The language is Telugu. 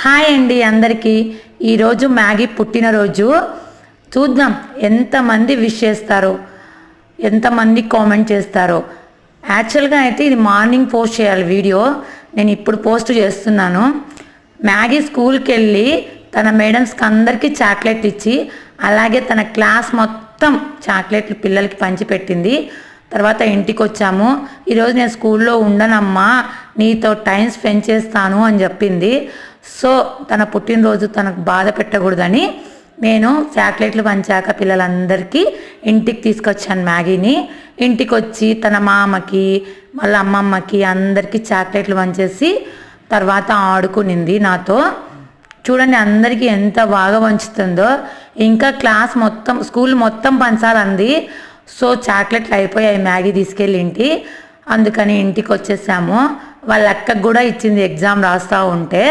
హాయ్ అండి అందరికీ. ఈరోజు మ్యాగీ పుట్టినరోజు. చూద్దాం ఎంతమంది విష్ చేస్తారో, ఎంతమంది కామెంట్ చేస్తారో. యాక్చువల్గా అయితే ఇది మార్నింగ్ పోస్ట్ చేయాలి వీడియో, నేను ఇప్పుడు పోస్ట్ చేస్తున్నాను. మ్యాగీ స్కూల్కి వెళ్ళి తన మేడమ్స్కి అందరికీ చాక్లెట్ ఇచ్చి, అలాగే తన క్లాస్ మొత్తం చాక్లెట్లు పిల్లలకి పంచిపెట్టింది. తర్వాత ఇంటికి వచ్చాము. ఈరోజు నేను స్కూల్లో ఉండనమ్మా, నీతో టైం స్పెండ్ చేస్తాను అని చెప్పింది. సో తన పుట్టినరోజు తనకు బాధ పెట్టకూడదని నేను చాక్లెట్లు పంచాక పిల్లలందరికీ ఇంటికి తీసుకొచ్చాను మ్యాగీని. ఇంటికి వచ్చి తన మామకి మళ్ళీ అమ్మమ్మకి అందరికీ చాక్లెట్లు పంచేసి తర్వాత ఆడుకునింది నాతో. చూడండి అందరికీ ఎంత బాగా పంచుతుందో. ఇంకా క్లాస్ మొత్తం స్కూల్ మొత్తం పంచాలంది. సో చాక్లెట్లు అయిపోయాయి మ్యాగీ తీసుకెళ్ళి ఇంటి, అందుకని ఇంటికి వచ్చేసాము. వాళ్ళ అక్కకు కూడా ఇచ్చింది ఎగ్జామ్ రాస్తూ ఉంటే.